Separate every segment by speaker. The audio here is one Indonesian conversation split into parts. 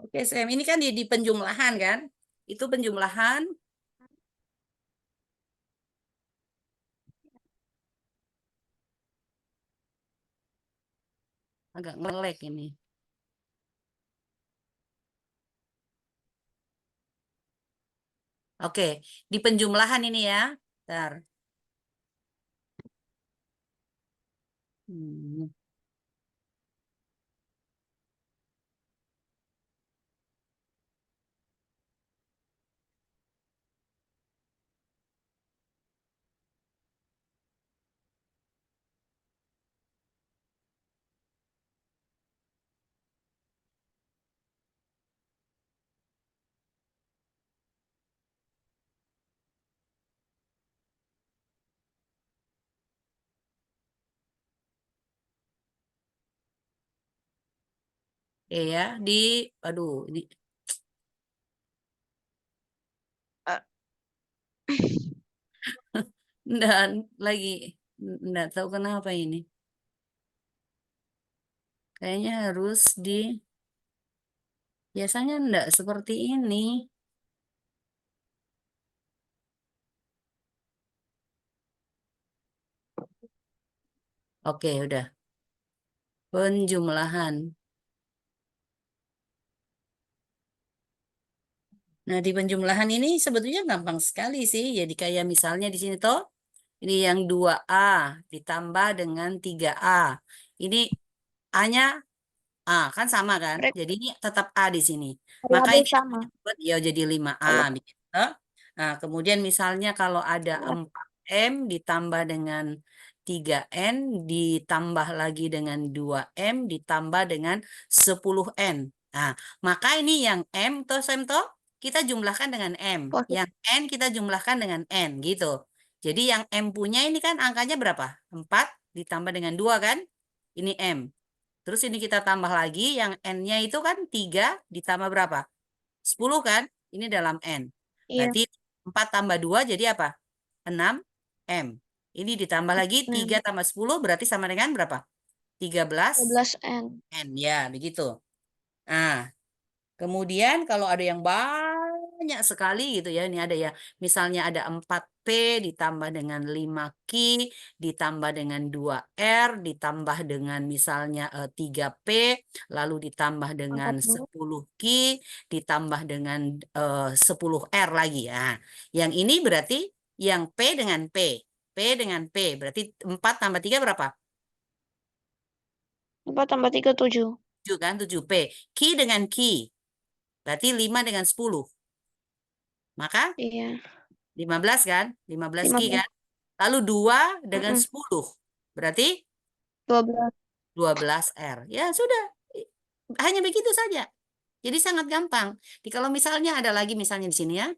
Speaker 1: Oke, Sam. Ini kan di penjumlahan kan? Itu penjumlahan. Agak ngelek ini. Oke, di penjumlahan ini ya. Bentar. Hmm. Oke ya, aduh,
Speaker 2: Eh,
Speaker 1: dan lagi, enggak tahu kenapa ini. Kayaknya harus biasanya enggak seperti ini. Oke, udah. Penjumlahan. Nah, di penjumlahan ini sebetulnya gampang sekali sih. Jadi kayak misalnya di sini toh, ini yang 2A ditambah dengan 3A. Ini A-nya A, kan sama kan?
Speaker 2: mereka
Speaker 1: Jadi ini tetap A di sini. Maka
Speaker 2: variabel
Speaker 1: ini
Speaker 2: sama.
Speaker 1: buat ya jadi 5A.
Speaker 2: Kalau
Speaker 1: Begitu. Nah, kemudian misalnya kalau ada 4M ditambah dengan 3N, ditambah lagi dengan 2M, ditambah dengan 10N. Nah, maka ini yang M toh, Sem toh, kita jumlahkan dengan M.
Speaker 2: positif
Speaker 1: Yang N kita jumlahkan dengan N, gitu. Jadi yang M punya ini kan angkanya berapa? 4 ditambah dengan 2 kan? Ini M. Terus ini kita tambah lagi, yang N-nya itu kan 3 ditambah berapa? 10 kan? Ini dalam N.
Speaker 2: iya
Speaker 1: Berarti 4 tambah 2 jadi apa? 6 M. Ini ditambah lagi 3
Speaker 2: 6
Speaker 1: tambah 10 berarti sama dengan berapa? 13
Speaker 2: 12N.
Speaker 1: N. Ya, begitu. Nah, kemudian kalau ada yang banyak sekali gitu ya, ini ada ya, misalnya ada 4P ditambah dengan 5Q, ditambah dengan 2R, ditambah dengan misalnya 3P, lalu ditambah dengan
Speaker 2: Angkat dulu.
Speaker 1: 10Q, ditambah dengan 10R lagi. Nah, yang ini berarti yang P dengan P. P dengan P, berarti 4 tambah 3 berapa?
Speaker 2: 4 tambah 3, 7.
Speaker 1: 7 kan, 7P. Q dengan Q, berarti 5 dengan 10. Maka
Speaker 2: Iya.
Speaker 1: 15 kan? 15 Ki
Speaker 2: 15.
Speaker 1: kan? Lalu 2 dengan
Speaker 2: Mm-mm.
Speaker 1: 10. Berarti
Speaker 2: 12.
Speaker 1: 12 R. Ya sudah. Hanya begitu saja. Jadi sangat gampang. Kalau misalnya ada lagi misalnya di sini ya.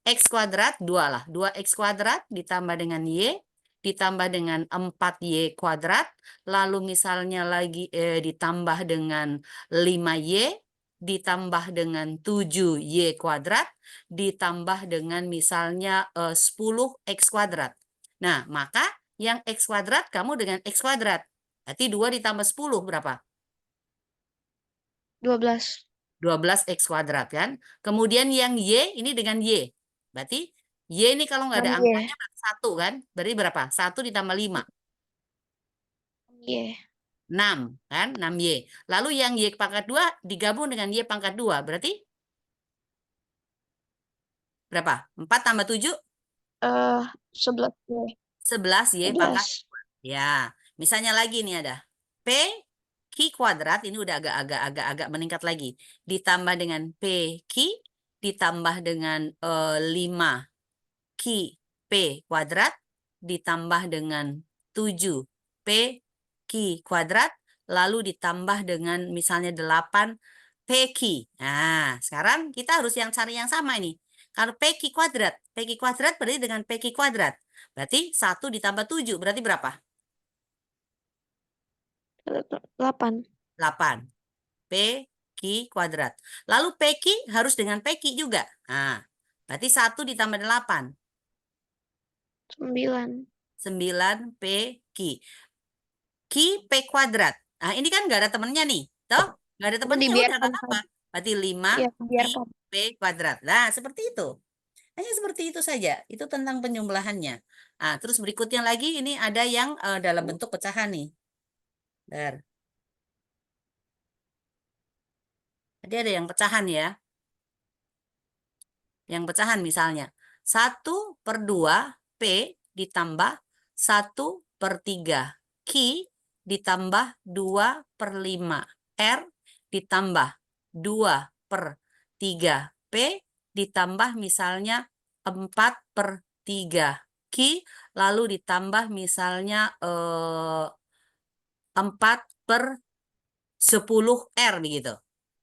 Speaker 1: X kuadrat 2 lah. 2X kuadrat ditambah dengan Y. Ditambah dengan 4Y kuadrat. Lalu misalnya lagi ditambah dengan 5Y. Ditambah dengan 7Y kuadrat. Ditambah dengan misalnya 10X kuadrat. Nah, maka yang X kuadrat kamu dengan X kuadrat. Berarti 2 ditambah 10 berapa?
Speaker 2: 12.
Speaker 1: 12X kuadrat kan. Kemudian yang Y ini dengan Y. Berarti Y ini kalau nggak ada
Speaker 2: 6Y.
Speaker 1: angkanya berarti 1 kan. Berarti berapa? 1 ditambah 5.
Speaker 2: 6Y.
Speaker 1: 6 kan. 6Y. Lalu yang Y pangkat 2 digabung dengan Y pangkat 2. Berarti berapa? 4 tambah 7?
Speaker 2: 11Y.
Speaker 1: 11Y pangkat
Speaker 2: 11.
Speaker 1: 2. Ya. Misalnya lagi nih ada. P Q kuadrat. Ini udah agak meningkat lagi. Ditambah dengan P Q. Ditambah dengan 5 Q P kuadrat ditambah dengan 7 P Q kuadrat lalu ditambah dengan misalnya 8 P Q. Nah, sekarang kita harus cari yang sama ini. Kalau P Q kuadrat berarti dengan P Q kuadrat. Berarti 1 ditambah 7 berarti berapa?
Speaker 2: 8.
Speaker 1: 8. P Q kuadrat. Lalu P Q harus dengan P Q juga. Nah, berarti 1 ditambah 8.
Speaker 2: 9.
Speaker 1: 9 P Q. Q P kuadrat. Nah, ini kan nggak ada temennya nih. Toh? Nggak ada
Speaker 2: Itu
Speaker 1: temennya, udah
Speaker 2: dibiarkan
Speaker 1: nggak apa.
Speaker 2: saja.
Speaker 1: Berarti 5
Speaker 2: Iya, biar
Speaker 1: pi
Speaker 2: Pak.
Speaker 1: P kuadrat. Nah, seperti itu. Hanya seperti itu saja. Itu tentang penjumlahannya. Nah, terus berikutnya lagi ini ada yang dalam bentuk pecahan nih. Bentar. Tadi ada yang pecahan ya. Yang pecahan misalnya. 1/2 P ditambah 1/3 Q ditambah 2/5 R ditambah 2/3 P ditambah misalnya 4/3 Q lalu ditambah misalnya 4/10 R begitu.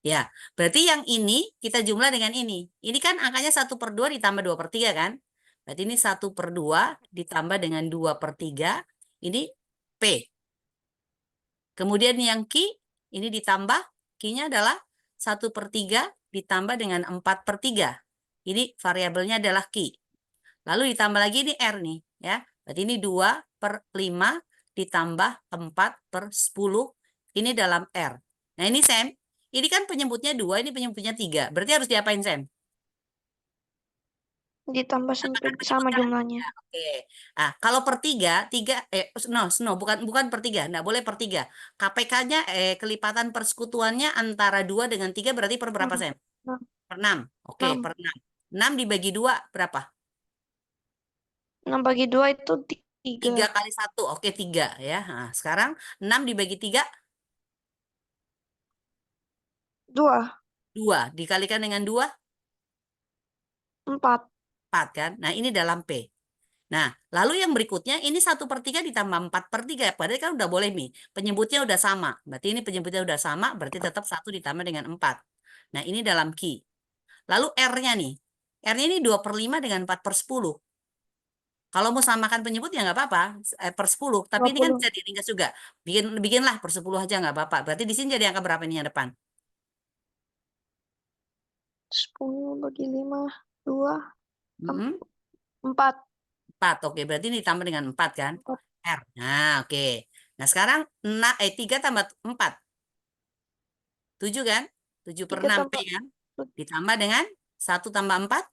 Speaker 1: Ya, berarti yang ini kita jumlah dengan ini. Ini kan angkanya 1/2 ditambah 2/3 kan? Berarti ini 1/2 ditambah dengan 2/3. Ini P. Kemudian yang Q, ini ditambah. Q-nya adalah 1/3 ditambah dengan 4/3. Ini variabelnya adalah Q. Lalu ditambah lagi ini R nih. Ya, berarti ini 2/5 ditambah 4/10. Ini dalam R. Nah ini Sam. Ini kan penyebutnya 2, ini penyebutnya 3. Berarti harus diapain, Sam?
Speaker 2: Ditambah sampai
Speaker 1: Tambahkan
Speaker 2: sama
Speaker 1: penyebutnya.
Speaker 2: jumlahnya.
Speaker 1: Ya, oke. Nah, kalau per 3, bukan per 3, enggak boleh per 3. KPK-nya kelipatan persekutuannya antara 2 dengan 3 berarti per berapa,
Speaker 2: Hmm.
Speaker 1: Sam?
Speaker 2: Nah,
Speaker 1: Per 6. Oke,
Speaker 2: 6.
Speaker 1: per 6. 6 dibagi 2 berapa?
Speaker 2: 6 bagi 2 itu 3.
Speaker 1: 3 kali 1. Oke, 3 ya. Nah, sekarang 6 dibagi 3
Speaker 2: 2.
Speaker 1: 2 dikalikan dengan 2
Speaker 2: 4.
Speaker 1: 4 kan? Nah, ini dalam P. Nah, lalu yang berikutnya ini 1/3 ditambah 4/3. Padahal kan udah boleh nih. Penyebutnya udah sama. Berarti ini penyebutnya udah sama, berarti tetap 1 ditambah dengan 4. Nah, ini dalam Q. Lalu R-nya nih. R-nya ini 2/5 dengan 4/10. Kalau mau samakan penyebut ya nggak apa-apa, per 10. Tapi ini kan
Speaker 2: 20.
Speaker 1: bisa diringkas juga. Bikinlah per 10 aja nggak apa-apa. Berarti di sini jadi angka berapa ini yang depan?
Speaker 2: 10 bagi 5. 2.
Speaker 1: Mm-mm.
Speaker 2: 4.
Speaker 1: 4. Oke, berarti ini ditambah dengan 4 kan? R. Nah, oke. Nah, sekarang 3 tambah 4. 7 kan? 7/6 P
Speaker 2: 3 tambah
Speaker 1: kan? Ditambah dengan 1 tambah 4,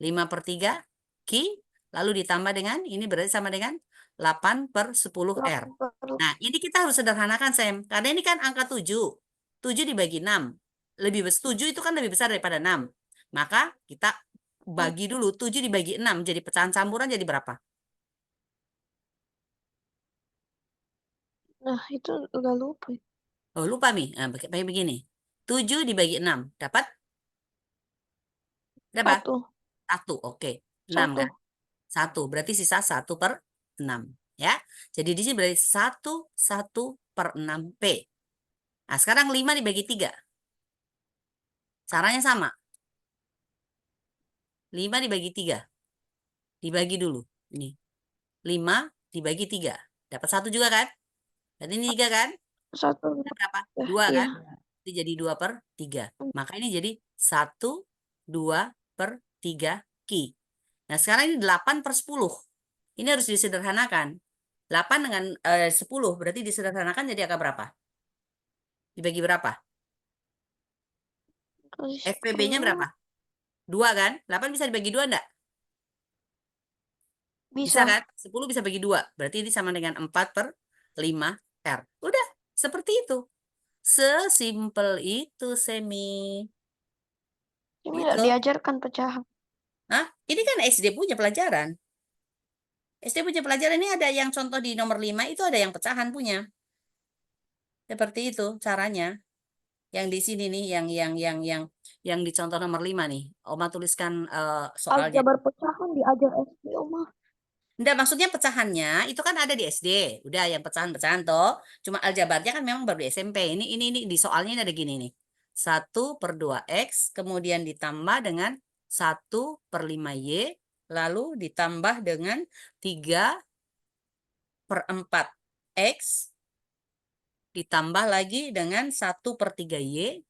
Speaker 1: 5/3 Q. Lalu ditambah dengan, ini berarti sama dengan 8/10 R.
Speaker 2: 8 per
Speaker 1: Nah, ini kita harus sederhanakan, Sam. Karena ini kan angka 7. 7 dibagi 6. 7 itu kan lebih besar daripada 6. Maka kita bagi dulu 7 dibagi 6. Jadi pecahan campuran jadi berapa?
Speaker 2: Nah, itu udah lupa.
Speaker 1: Oh, lupa nih. Nah, pakai begini. 7 dibagi 6. Dapat? Berapa?
Speaker 2: 1.
Speaker 1: 1. Oke. 6
Speaker 2: 1.
Speaker 1: kan? 1. Berarti sisa 1/6. Ya. Jadi di sini berarti 1/6 P. Nah, sekarang 5 dibagi 3. Caranya sama. 5 dibagi 3. Dibagi dulu. Ini. 5 dibagi 3. Dapat 1 juga kan? Dan ini 3 kan?
Speaker 2: 1.
Speaker 1: Berapa?
Speaker 2: Ya,
Speaker 1: 2
Speaker 2: iya.
Speaker 1: kan? Itu jadi 2/3. Maka ini jadi 1, 2/3 Q. Nah, sekarang ini 8/10. Ini harus disederhanakan. 8 dengan 10 berarti disederhanakan jadi angka berapa? Dibagi berapa?
Speaker 2: Kasih
Speaker 1: FPB-nya
Speaker 2: 10.
Speaker 1: berapa? 2 kan? 8 bisa dibagi 2 enggak? Bisa
Speaker 2: Bisa.
Speaker 1: kan? 10 bisa bagi 2. Berarti ini sama dengan 4/5 R. Udah, seperti itu. Sesimpel itu, Semi.
Speaker 2: Ini
Speaker 1: Gitu.
Speaker 2: nggak diajarkan pecahan.
Speaker 1: Hah? Ini kan SD punya pelajaran. SD punya pelajaran ini ada yang contoh di nomor 5 itu ada yang pecahan punya. Seperti itu caranya. Yang di sini nih yang di contoh nomor 5 nih. Oma tuliskan soalnya.
Speaker 2: Aljabar pecahan diajar SD, Oma.
Speaker 1: Enggak, maksudnya pecahannya itu kan ada di SD. Udah yang pecahan-pecahan toh. Cuma aljabarnya kan memang baru di SMP. Ini di soalnya ini ada gini nih. 1/2 X kemudian ditambah dengan 1/5 Y lalu ditambah dengan 3/4 X ditambah lagi dengan 1/3 Y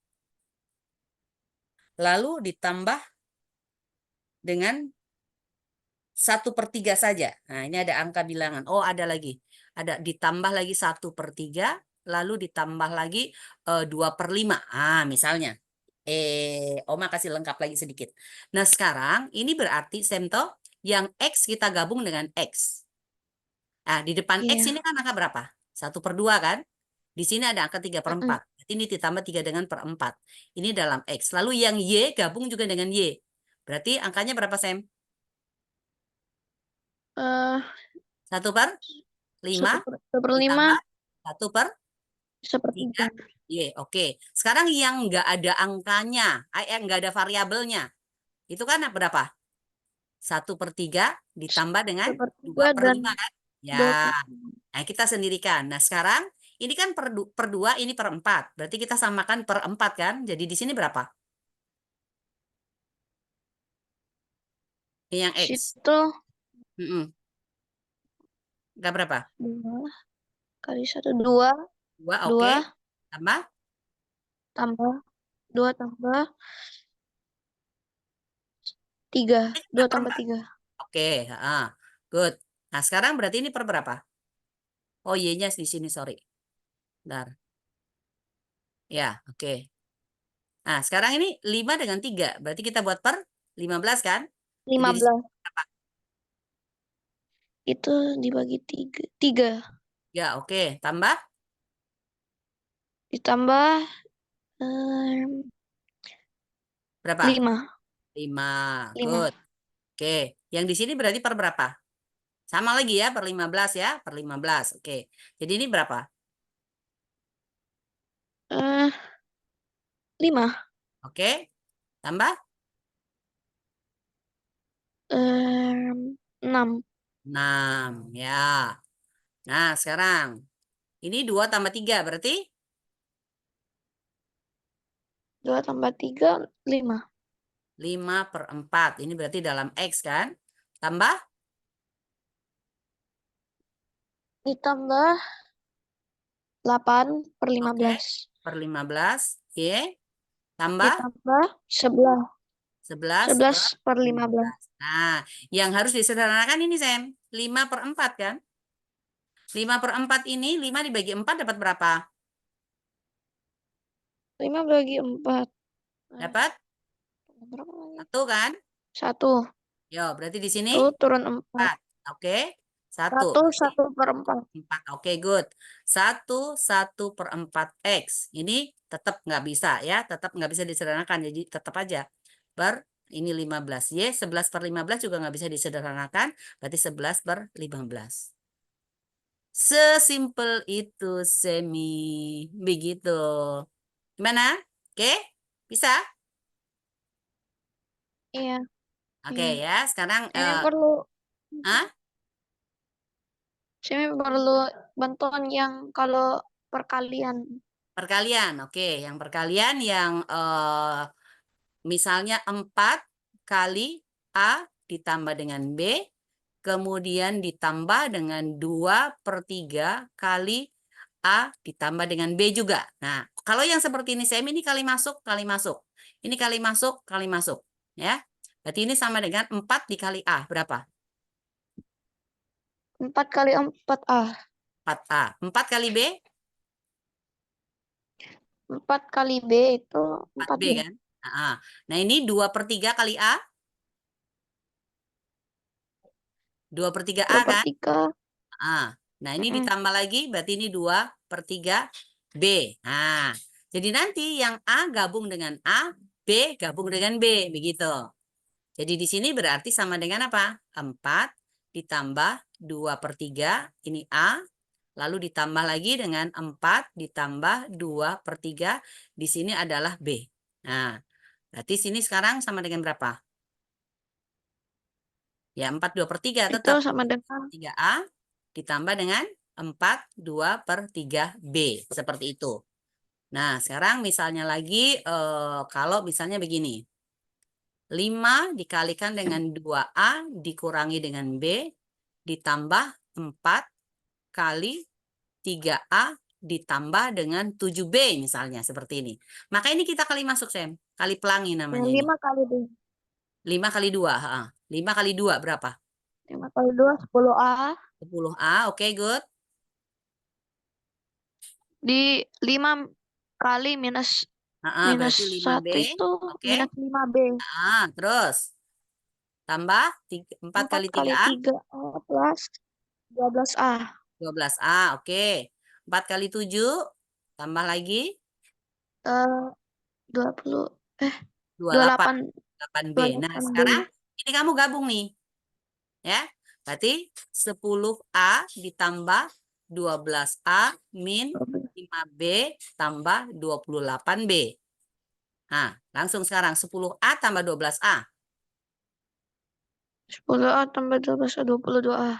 Speaker 1: lalu ditambah dengan 1/3 saja. Nah, ini ada angka bilangan. Oh, ada lagi. Ada ditambah lagi 1/3, lalu ditambah lagi 2/5. Ah, misalnya. Oma kasih lengkap lagi sedikit. Nah, sekarang ini berarti Semto yang X kita gabung dengan X. Nah, di depan X ini
Speaker 2: Iya.
Speaker 1: kan angka berapa? 1/2 kan? Di sini ada angka 3/4. Berarti ini ditambah 3 dengan per 4. Ini dalam X. Lalu yang Y gabung juga dengan Y. Berarti angkanya berapa, Sam?
Speaker 2: Eh,
Speaker 1: 1/5
Speaker 2: 1/5,
Speaker 1: ditambah 1/3
Speaker 2: 1/3.
Speaker 1: Y. Oke. Sekarang yang nggak ada angkanya, nggak ada variabelnya. Itu kan berapa? 1/3 ditambah dengan
Speaker 2: 1/3
Speaker 1: 2 per
Speaker 2: dan
Speaker 1: 5 kan?
Speaker 2: 2
Speaker 1: Ya.
Speaker 2: per
Speaker 1: Nah, kita sendirikan. Nah, sekarang ini kan per 2, ini per 4. Berarti kita samakan per 4 kan? Jadi di sini berapa? Ini yang X.
Speaker 2: situ
Speaker 1: Mm-mm. Enggak berapa?
Speaker 2: 2 kali 1, 2,
Speaker 1: 2, oke.
Speaker 2: 2
Speaker 1: Tambah?
Speaker 2: tambah 2 tambah 3,
Speaker 1: Ini
Speaker 2: 2
Speaker 1: per
Speaker 2: tambah
Speaker 1: 4.
Speaker 2: 3.
Speaker 1: Oke. Good. Nah, sekarang berarti ini per berapa? Oh, Y-nya di sini, sorry. Bentar. Ya, oke. Nah, sekarang ini 5 dengan 3. Berarti kita buat per 15 kan? Jadi di sini
Speaker 2: 15
Speaker 1: berapa?
Speaker 2: itu dibagi 3, 3
Speaker 1: Ya, oke. Tambah
Speaker 2: ditambah em,
Speaker 1: berapa?
Speaker 2: 5,
Speaker 1: 5.
Speaker 2: 5.
Speaker 1: Good. Oke. Yang di sini berarti per berapa? Sama lagi ya, per 15 ya, per 15. Oke. Jadi ini berapa?
Speaker 2: 5,
Speaker 1: Oke. Tambah
Speaker 2: 6,
Speaker 1: 6. Ya. Nah, sekarang ini 2 tambah 3 berarti
Speaker 2: 2 tambah 3, 5.
Speaker 1: 5/4. Ini berarti dalam X kan? Tambah,
Speaker 2: Ditambah 8 per
Speaker 1: oke,
Speaker 2: 15.
Speaker 1: per 15. Y. Tambah
Speaker 2: Ditambah 11.
Speaker 1: 11
Speaker 2: 11
Speaker 1: per
Speaker 2: per 15.
Speaker 1: 15. Nah, yang harus disederhanakan ini, Sam. 5/4 kan? 5/4 ini, 5 dibagi 4 dapat berapa?
Speaker 2: 5 bagi 4.
Speaker 1: Dapat
Speaker 2: Berapa lagi?
Speaker 1: 1 kan?
Speaker 2: 1.
Speaker 1: Yo, berarti di sini
Speaker 2: 1 turun 4.
Speaker 1: 4. Oke. 1.
Speaker 2: 1,
Speaker 1: Berarti
Speaker 2: 1 per 4.
Speaker 1: 4. Oke, good. 1/4 X. Ini tetap nggak bisa ya. Tetap nggak bisa disederhanakan. Jadi tetap aja. Ini 15. Y, 11/15 juga nggak bisa disederhanakan. Berarti 11/15. Sesimpel itu, Semi. Begitu. Gimana? Oke? Bisa?
Speaker 2: Iya,
Speaker 1: Oke
Speaker 2: iya.
Speaker 1: ya. Sekarang,
Speaker 2: Ini perlu
Speaker 1: ah,
Speaker 2: Saya perlu bantuan yang kalau perkalian.
Speaker 1: perkalian. Oke, yang perkalian yang misalnya 4 kali A ditambah dengan B, kemudian ditambah dengan 2/3 kali A ditambah dengan B juga. Nah, kalau yang seperti ini, Sam, ini kali masuk, kali masuk. Ini kali masuk, kali masuk. Ya, berarti ini sama dengan 4 dikali A. Berapa?
Speaker 2: 4 kali 4A.
Speaker 1: 4A. 4 kali B,
Speaker 2: 4 kali B itu
Speaker 1: 4B
Speaker 2: 4B.
Speaker 1: kan? Nah, ini 2/3 kali A, 2/3A
Speaker 2: 2 per
Speaker 1: kan?
Speaker 2: 3.
Speaker 1: Nah, ini ditambah lagi, berarti ini 2/3 B. Nah, jadi nanti yang A gabung dengan A, B gabung dengan B, begitu. Jadi di sini berarti sama dengan apa? 4 ditambah 2/3, ini A, lalu ditambah lagi dengan 4 ditambah 2/3, di sini adalah B. Nah, berarti sini sekarang sama dengan berapa? Ya, 4 2/3
Speaker 2: Itu
Speaker 1: tetap.
Speaker 2: sama dengan
Speaker 1: 3A ditambah dengan 4 2/3B. Seperti itu. Nah, sekarang misalnya lagi, kalau misalnya begini. 5 dikalikan dengan 2A dikurangi dengan B, ditambah 4 kali 3A ditambah dengan 7B misalnya, seperti ini. Maka ini kita kali masuk, Sam. Kali pelangi namanya ini.
Speaker 2: 5 kali B.
Speaker 1: 5 kali 2. 5 kali 2 berapa?
Speaker 2: 5 kali 2, 10A.
Speaker 1: 10A, oke, good.
Speaker 2: Di 5 kali minus Minus
Speaker 1: Berarti 5B.
Speaker 2: 1 itu
Speaker 1: Oke.
Speaker 2: minus 5B.
Speaker 1: Terus tambah 4
Speaker 2: 4
Speaker 1: kali
Speaker 2: kali
Speaker 1: 3A,
Speaker 2: 3A plus 12A.
Speaker 1: 12A. Oke. 4 kali 7, tambah lagi
Speaker 2: 20,
Speaker 1: 28.
Speaker 2: 28,
Speaker 1: 8B. Nah,
Speaker 2: 28B.
Speaker 1: sekarang ini kamu gabung nih. Ya. Berarti 10A ditambah 12A min 5B tambah 28B. Nah, langsung sekarang 10A tambah 12A.
Speaker 2: 10A tambah 12A, 22A.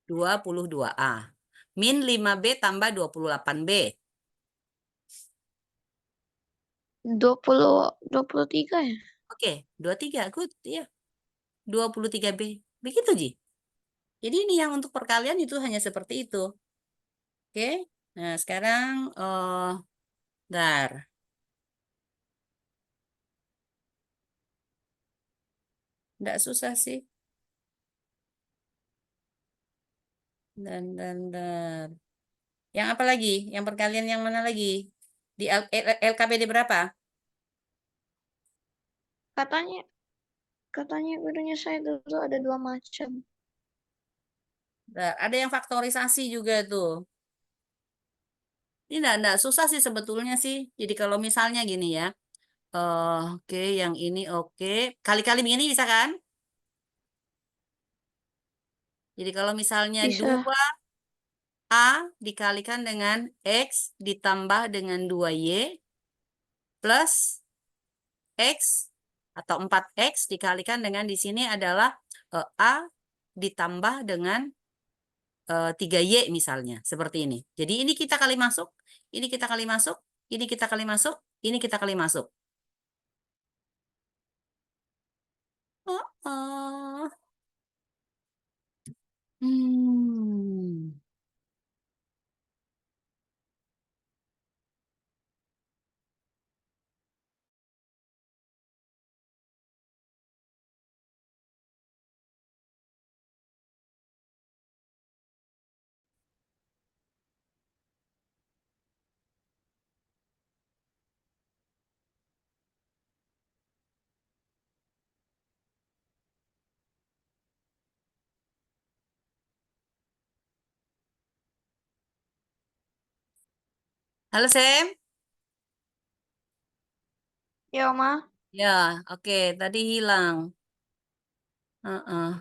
Speaker 1: 22A. Min 5B tambah 28B.
Speaker 2: 23 ya?
Speaker 1: Oke, 23. Good. Ya, 23B. Begitu, Ji. Jadi ini yang untuk perkalian itu hanya seperti itu. Oke. Nah, sekarang dar. Nggak susah sih. Dan. Yang apa lagi? Yang perkalian yang mana lagi? Di LKPD berapa?
Speaker 2: Katanya katanya gurunya saya dulu ada 2 macam.
Speaker 1: Dar. Ada yang faktorisasi juga tuh. Ini enggak susah sih sebetulnya sih. Jadi kalau misalnya gini ya. Oke, yang ini oke. Kali-kali begini bisa kan? Jadi kalau misalnya
Speaker 2: Bisa.
Speaker 1: 2A dikalikan dengan X ditambah dengan 2Y plus X atau 4X dikalikan dengan di sini adalah A ditambah dengan 3Y misalnya. Seperti ini. Jadi ini kita kali masuk, ini kita kali masuk, ini kita kali masuk, ini kita kali masuk. Oh, oh. Hmm. Halo Sam.
Speaker 2: Ya, Oma.
Speaker 1: Ya, oke. Tadi hilang. Heeh.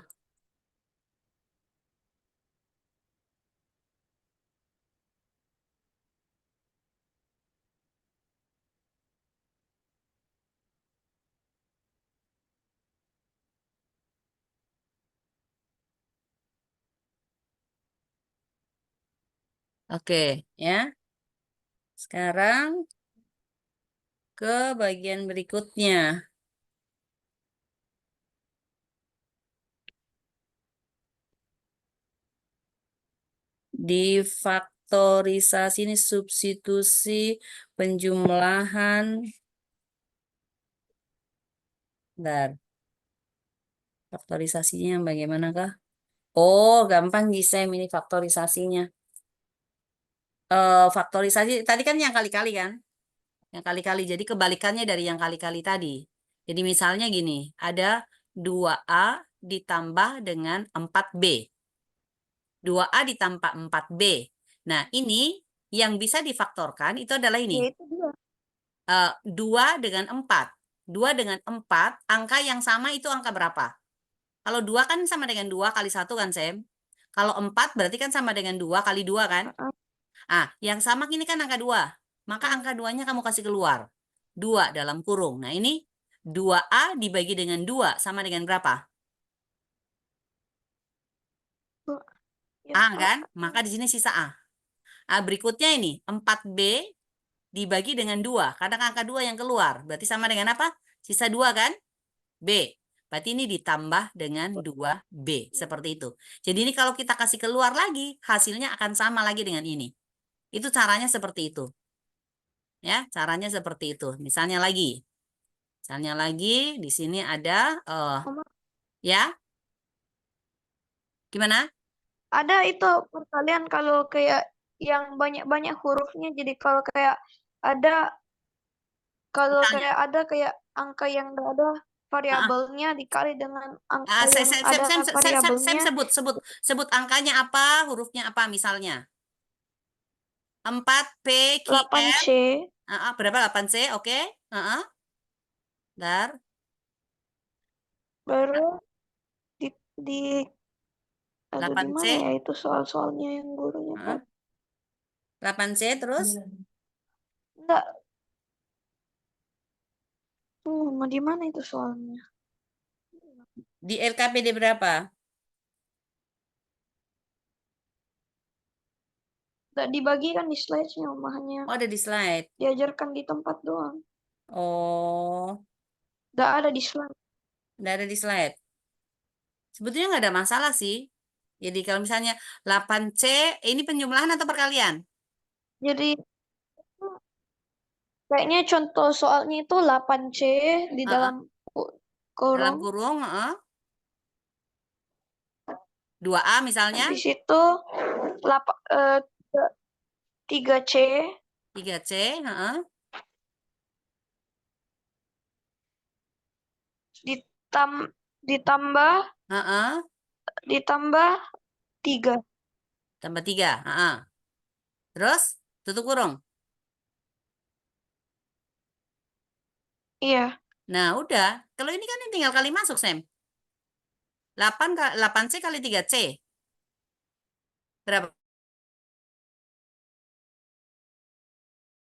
Speaker 1: Oke, ya. Sekarang ke bagian berikutnya. Difaktorisasi ini substitusi penjumlahan. Bentar. Faktorisasinya yang bagaimanakah? Oh, gampang Gisem ini faktorisasinya. Faktorisasi tadi kan yang kali-kali kan? Yang kali-kali. Jadi kebalikannya dari yang kali-kali tadi. Jadi misalnya gini, ada 2A ditambah dengan 4B. 2A ditambah 4B. Nah, ini yang bisa difaktorkan itu adalah ini.
Speaker 2: Ya itu dia.
Speaker 1: 2 dengan 4. 2 dengan 4, angka yang sama itu angka berapa? Kalau 2 kan sama dengan 2 kali 1 kan, Sam? Kalau 4 berarti kan sama dengan 2 kali 2 kan?
Speaker 2: Heeh.
Speaker 1: Yang sama ini kan angka 2. Maka angka 2-nya kamu kasih keluar. 2 dalam kurung. Nah, ini 2A dibagi dengan 2 sama dengan berapa?
Speaker 2: Ya,
Speaker 1: A kan? Maka di sini sisa A. Berikutnya ini 4B dibagi dengan 2. Karena angka 2 yang keluar. Berarti sama dengan apa? Sisa 2 kan? B. Berarti ini ditambah dengan 2B. Seperti itu. Jadi ini kalau kita kasih keluar lagi, hasilnya akan sama lagi dengan ini. Itu caranya seperti itu. Ya, caranya seperti itu. Misalnya lagi. Misalnya lagi di sini ada
Speaker 2: Oma,
Speaker 1: ya. Gimana?
Speaker 2: ada itu perkalian kalau kayak yang banyak-banyak hurufnya, jadi kalau kayak ada Kalau
Speaker 1: Misalnya,
Speaker 2: kayak ada kayak angka yang nggak ada
Speaker 1: ah,
Speaker 2: variabelnya dikali dengan angka
Speaker 1: Sam,
Speaker 2: yang ada
Speaker 1: Sam,
Speaker 2: variabelnya
Speaker 1: sebut angkanya apa, hurufnya apa misalnya. 4 P Q
Speaker 2: 8C,
Speaker 1: R, berapa 8C, oke. Dar,
Speaker 2: baru di, di aduh di
Speaker 1: 8C,
Speaker 2: mana ya itu soal-soalnya yang gurunya Pak?
Speaker 1: 8C terus
Speaker 2: Enggak, mau di mana itu soalnya?
Speaker 1: di LKPD berapa?
Speaker 2: Enggak dibagikan di slide-nya, hanya
Speaker 1: Oh, ada di slide.
Speaker 2: diajarkan di tempat doang.
Speaker 1: Oh,
Speaker 2: Enggak ada di slide.
Speaker 1: nggak ada di slide. Sebetulnya nggak ada masalah sih. Jadi kalau misalnya 8C, ini penjumlahan atau perkalian?
Speaker 2: Jadi kayaknya contoh soalnya itu 8C di
Speaker 1: Heeh.
Speaker 2: dalam
Speaker 1: Dalam
Speaker 2: kurung.
Speaker 1: kurung, 2A misalnya,
Speaker 2: Habis itu 3C
Speaker 1: 3C, heeh.
Speaker 2: ditam, ditambah
Speaker 1: Heeh.
Speaker 2: ditambah 3.
Speaker 1: Tambah 3, heeh. Terus tutup kurung.
Speaker 2: Iya,
Speaker 1: Nah, udah. Kalau ini kan tinggal kali masuk, Sam. 8C kali 3C. Berapa?